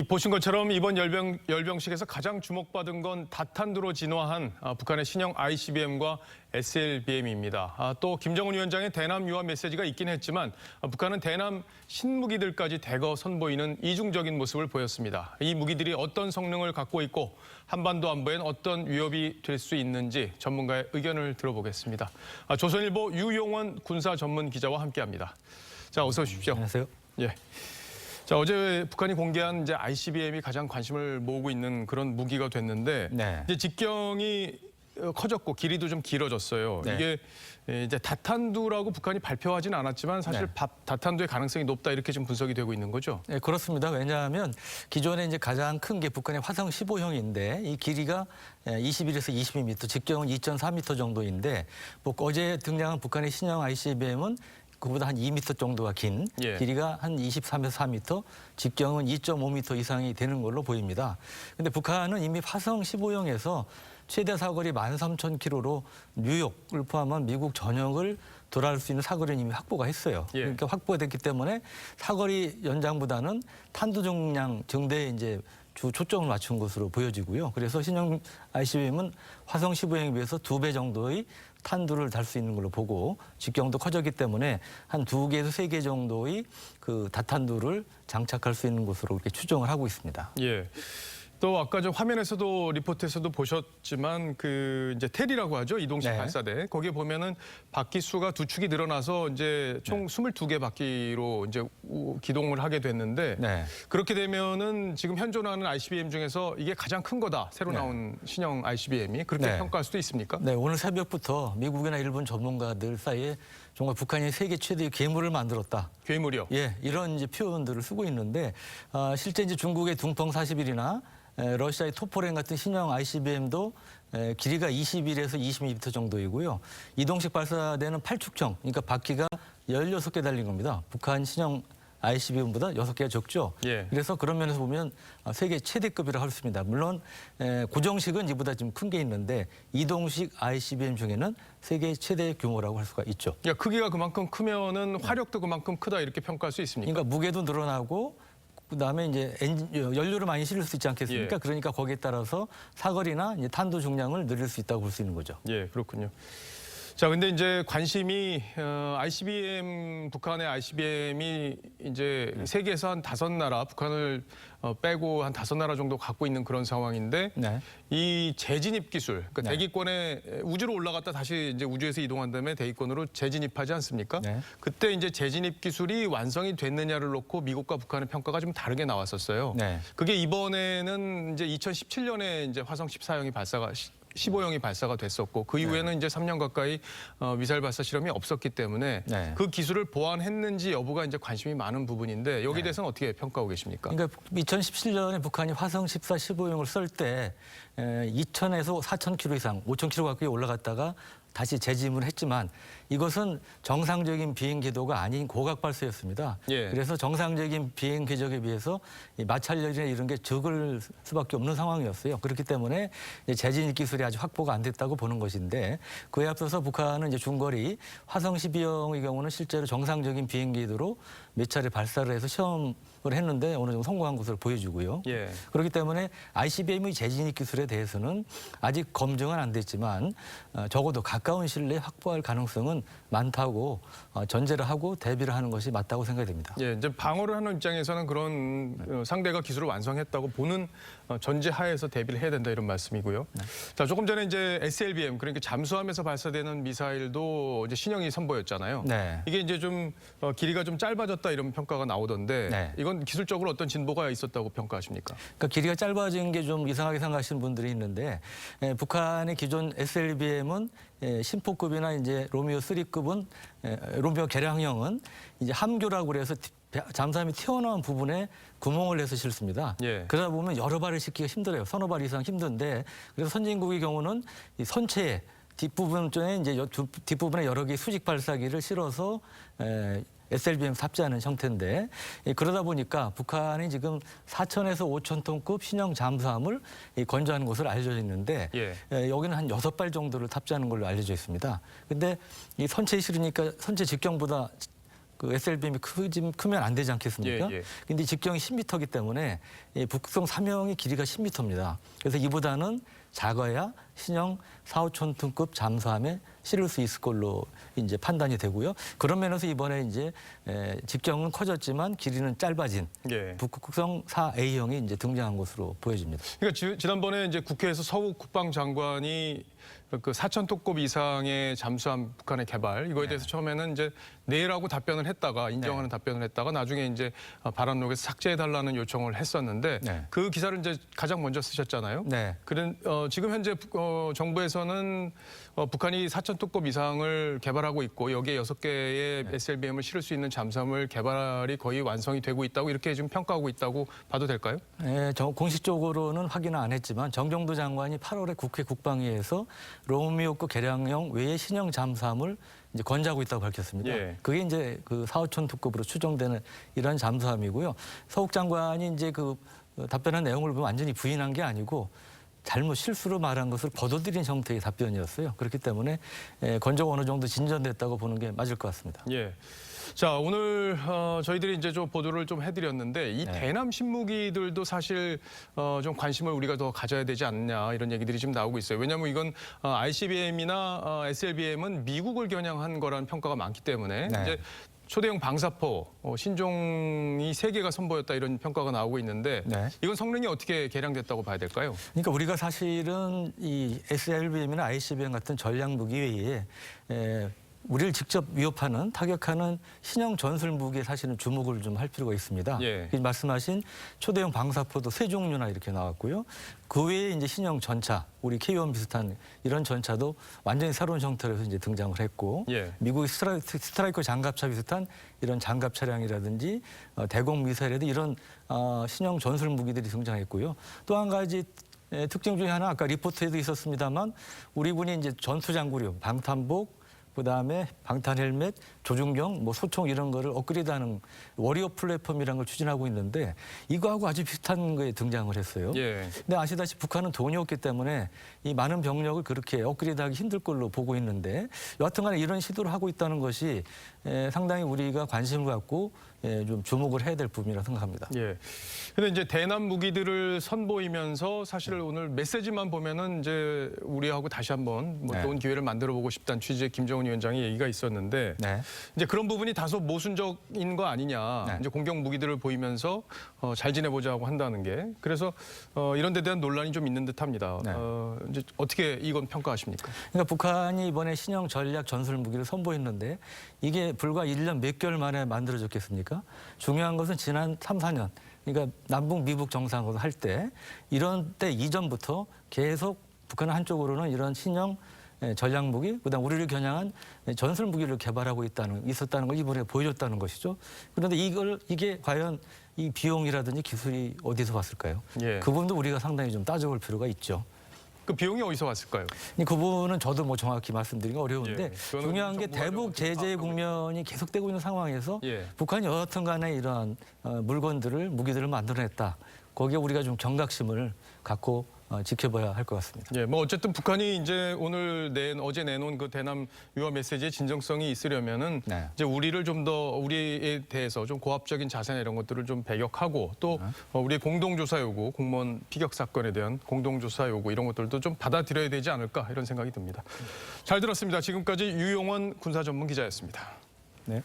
보신 것처럼 이번 열병식에서 가장 주목받은 건 다탄두로 진화한 북한의 신형 ICBM과 SLBM입니다. 또 김정은 위원장의 대남 유화 메시지가 있긴 했지만 북한은 대남 신무기들까지 대거 선보이는 이중적인 모습을 보였습니다. 이 무기들이 어떤 성능을 갖고 있고 한반도 안보엔 어떤 위협이 될 수 있는지 전문가의 의견을 들어보겠습니다. 조선일보 유용원 군사 전문 기자와 함께합니다. 자, 어서 오십시오. 안녕하세요. 예. 자, 어제 북한이 공개한 이제 ICBM이 가장 관심을 모으고 있는 그런 무기가 됐는데 네. 이제 직경이 커졌고 길이도 좀 길어졌어요. 네. 이게 이제 다탄두라고 북한이 발표하진 않았지만 사실 네. 다탄두의 가능성이 높다 이렇게 좀 분석이 되고 있는 거죠. 네, 그렇습니다. 왜냐하면 기존에 이제 가장 큰 게 북한의 화성 15형인데 이 길이가 21에서 22m, 직경은 2.4m 정도인데 뭐 어제 등장한 북한의 신형 ICBM은 그보다 한 2m 정도가 긴 예. 길이가 한 23에서 4m, 직경은 2.5m 이상이 되는 걸로 보입니다. 근데 북한은 이미 화성 15형에서 최대 사거리 13,000km로 뉴욕을 포함한 미국 전역을 돌아올 수 있는 사거리는 이미 확보가 했어요. 예. 그러니까 확보가 됐기 때문에 사거리 연장보다는 탄두 정량 증대에 이제 주 초점을 맞춘 것으로 보여지고요. 그래서 신형 ICBM은 화성 15형에 비해서 2배 정도의 탄두를 달 수 있는 걸로 보고 직경도 커졌기 때문에 한 2개에서 3개 정도의 그 다탄두를 장착할 수 있는 것으로 이렇게 추정을 하고 있습니다. 예. 또 아까 저 화면에서도 리포트에서도 보셨지만 그 이제 텔이라고 하죠. 이동식 네. 발사대. 거기에 보면은 바퀴 수가 두 축이 늘어나서 이제 총 22개 바퀴로 이제 기동을 하게 됐는데 네. 그렇게 되면은 지금 현존하는 ICBM 중에서 이게 가장 큰 거다. 새로 나온 신형 ICBM이 그렇게 네. 평가할 수도 있습니까? 네, 오늘 새벽부터 미국이나 일본 전문가들 사이에 정말 북한이 세계 최대의 괴물을 만들었다. 괴물이요. 예, 이런 이제 표현들을 쓰고 있는데 실제 이제 중국의 둥펑 41이나 러시아의 토포렌 같은 신형 ICBM도 길이가 21에서 22m 정도이고요. 이동식 발사대는 8축형, 그러니까 바퀴가 16개 달린 겁니다. 북한 신형 ICBM보다 6개가 적죠. 예. 그래서 그런 면에서 보면 세계 최대급이라고 할 수 있습니다. 물론 고정식은 이보다 좀 큰 게 있는데 이동식 ICBM 중에는 세계 최대 규모라고 할 수가 있죠. 그러니까 크기가 그만큼 크면은 화력도 그만큼 크다 이렇게 평가할 수 있습니까? 그러니까 무게도 늘어나고 그다음에 이제 연료를 많이 실을 수 있지 않겠습니까? 예. 그러니까 거기에 따라서 사거리나 이제 탄두 중량을 늘릴 수 있다고 볼 수 있는 거죠. 예, 그렇군요. 자, 근데 이제 관심이 ICBM 북한의 ICBM이 이제 세계에서 한 5나라 북한을 빼고 한 5나라 정도 갖고 있는 그런 상황인데 네. 이 재진입 기술, 그러니까 네. 대기권에 우주로 올라갔다 다시 이제 우주에서 이동한 다음에 대기권으로 재진입하지 않습니까? 네. 그때 이제 재진입 기술이 완성이 됐느냐를 놓고 미국과 북한의 평가가 좀 다르게 나왔었어요. 네. 그게 이번에는 이제 2017년에 이제 화성 14형이 15형이 발사가 됐었고 그 이후에는 이제 3년 가까이 미사일 발사 실험이 없었기 때문에 네. 그 기술을 보완했는지 여부가 이제 관심이 많은 부분인데 여기에 대해서는 어떻게 평가하고 계십니까? 그러니까 2017년에 북한이 화성 14, 15형을 쏠 때 2,000에서 4,000km 이상, 5,000km 가까이 올라갔다가 다시 재짐을 했지만 이것은 정상적인 비행 궤도가 아닌 고각 발사였습니다. 예. 그래서 정상적인 비행 궤적에 비해서 이 마찰열이나 이런 게 적을 수밖에 없는 상황이었어요. 그렇기 때문에 재진입 기술이 아직 확보가 안 됐다고 보는 것인데 그에 앞서서 북한은 이제 중거리 화성 12형의 경우는 실제로 정상적인 비행 궤도로 몇 차례 발사를 해서 시험을 했는데 어느 정도 성공한 것으로 보여주고요. 예. 그렇기 때문에 ICBM의 재진입 기술에 대해서는 아직 검증은 안 됐지만 적어도 가까운 시일 내에 확보할 가능성은 많다고 전제를 하고 대비를 하는 것이 맞다고 생각이 됩니다. 예, 이제 방어를 하는 입장에서는 그런 상대가 기술을 완성했다고 보는 전제하에서 대비를 해야 된다 이런 말씀이고요. 네. 자, 조금 전에 이제 SLBM 그러니까 잠수함에서 발사되는 미사일도 이제 신형이 선보였잖아요. 네. 이게 이제 좀 길이가 좀 짧아졌다 이런 평가가 나오던데 네. 이건 기술적으로 어떤 진보가 있었다고 평가하십니까? 그러니까 길이가 짧아진 게 좀 이상하게 생각하시는 분들이 있는데 북한의 기존 SLBM은 신포급이나 이제 로미오 3급은 로미오 개량형은 이제 함교라고 그래서 잠수함이 튀어나온 부분에 구멍을 내서 실습니다. 예. 그러다 보면 여러 발을 싣기가 힘들어요. 서너 발 이상 힘든데 그래서 선진국의 경우는 이 선체에 뒷부분 쪽에 이제 뒷부분에 여러 개의 수직 발사기를 실어서 SLBM 탑재하는 형태인데 그러다 보니까 북한이 지금 4,000에서 5,000톤급 신형 잠수함을 건조하는 것으로 알려져 있는데 예. 여기는 한 6발 정도를 탑재하는 걸로 알려져 있습니다. 근데 이 선체에 실으니까 선체 직경보다 그 SLBM이 크면 안 되지 않겠습니까? 예, 예. 근데 직경이 10m이기 때문에 이 북극성 사명의 길이가 10m입니다. 그래서 이보다는 작아야 신형 4, 5천 톤급 잠수함에 실을 수 있을 걸로 이제 판단이 되고요. 그런 면에서 이번에 이제 직경은 커졌지만 길이는 짧아진 예. 북극성 4A형이 이제 등장한 것으로 보여집니다. 그러니까 지난번에 이제 국회에서 서욱 국방장관이 그 4,000톤급 이상의 잠수함 북한의 개발 이거에 대해서 처음에는 이제 내라고 답변을 했다가 인정하는 답변을 했다가 나중에 이제 발언록에서 삭제해달라는 요청을 했었는데 네. 그 기사를 이제 가장 먼저 쓰셨잖아요. 네. 지금 현재 정부에서는 북한이 4,000톤급 이상을 개발하고 있고 여기에 6개의 SLBM을 실을 수 있는 잠수함을 개발이 거의 완성이 되고 있다고 이렇게 지금 평가하고 있다고 봐도 될까요? 네, 공식적으로는 확인은 안 했지만 정경도 장관이 8월에 국회 국방위에서 로미오급 개량형 외의 신형 잠수함을 이제 건조하고 있다고 밝혔습니다. 예. 그게 이제 그 4, 5천 톤급으로 추정되는 이런 잠수함이고요. 서욱 장관이 이제 그 답변한 내용을 보면 완전히 부인한 게 아니고 잘못 실수로 말한 것을 거둬들인 형태의 답변이었어요. 그렇기 때문에 건조가 어느 정도 진전됐다고 보는 게 맞을 것 같습니다. 예. 자, 오늘 저희들이 이제 좀 보도를 좀 해드렸는데 이 네. 대남 신무기들도 사실 좀 관심을 우리가 더 가져야 되지 않냐 이런 얘기들이 지금 나오고 있어요. 왜냐하면 이건 ICBM이나 SLBM은 미국을 겨냥한 거라는 평가가 많기 때문에 네. 이제 초대형 방사포 신종이 3개가 선보였다 이런 평가가 나오고 있는데 네. 이건 성능이 어떻게 개량됐다고 봐야 될까요? 그러니까 우리가 사실은 이 SLBM이나 ICBM 같은 전략 무기 외에 우리를 직접 위협하는 타격하는 신형 전술 무기에 사실은 주목을 좀 할 필요가 있습니다. 예. 말씀하신 초대형 방사포도 3종류나 이렇게 나왔고요. 그 외에 이제 신형 전차, 우리 K1 비슷한 이런 전차도 완전히 새로운 형태로 해서 이제 등장을 했고, 예. 미국의 스트라이커 장갑차 비슷한 이런 장갑 차량이라든지 대공 미사일에도 이런 신형 전술 무기들이 등장했고요. 또 한 가지 특징 중에 하나 아까 리포트에도 있었습니다만 우리 군이 이제 전투장구류, 방탄복 그다음에 방탄 헬멧, 조준경, 뭐 소총 이런 거를 업그레이드하는 워리어 플랫폼이라는 걸 추진하고 있는데 이거하고 아주 비슷한 거에 등장을 했어요. 예. 근데 아시다시피 북한은 돈이 없기 때문에 이 많은 병력을 그렇게 업그레이드하기 힘들 걸로 보고 있는데 여하튼 간에 이런 시도를 하고 있다는 것이 상당히 우리가 관심을 갖고 좀 주목을 해야 될 부분이라고 생각합니다. 예. 근데 이제 대남 무기들을 선보이면서 사실 네. 오늘 메시지만 보면은 이제 우리하고 다시 한번 뭐 네. 좋은 기회를 만들어 보고 싶다는 취지의 김정은 위원장의 얘기가 있었는데 네. 이제 그런 부분이 다소 모순적인 거 아니냐. 네. 이제 공격 무기들을 보이면서 잘 지내보자고 한다는 게 그래서 이런 데 대한 논란이 좀 있는 듯합니다. 네. 이제 어떻게 이건 평가하십니까? 그러니까 북한이 이번에 신형 전략 전술 무기를 선보였는데 이게 불과 1년 몇 개월 만에 만들어졌겠습니까? 중요한 것은 지난 3, 4년 그러니까 남북 미북 정상회담 할 때 이런 때 이전부터 계속 북한은 한쪽으로는 이런 신형 전략 무기, 그다음 우리를 겨냥한 전술 무기를 개발하고 있었다는 걸 이번에 보여줬다는 것이죠. 그런데 이게 과연 이 비용이라든지 기술이 어디서 왔을까요? 예. 그 부분도 우리가 상당히 좀 따져볼 필요가 있죠. 그 비용이 어디서 왔을까요? 그 부분은 저도 뭐 정확히 말씀드리기가 어려운데 예, 그거는 중요한 게 정부가 대북 좀 제재 파악하고 국면이 계속되고 있는 상황에서 예. 북한이 여하튼 간에 이러한 물건들을 무기들을 만들어냈다. 거기에 우리가 좀 경각심을 갖고 지켜봐야 할 것 같습니다. 예, 뭐 어쨌든 북한이 이제 어제 내놓은 그 대남 유화 메시지의 진정성이 있으려면은 네. 이제 우리를 좀 더 우리에 대해서 좀 고압적인 자세나 이런 것들을 좀 배격하고 또 우리의 공동조사 요구, 공무원 피격 사건에 대한 공동조사 요구 이런 것들도 좀 받아들여야 되지 않을까 이런 생각이 듭니다. 잘 들었습니다. 지금까지 유용원 군사전문기자였습니다. 네.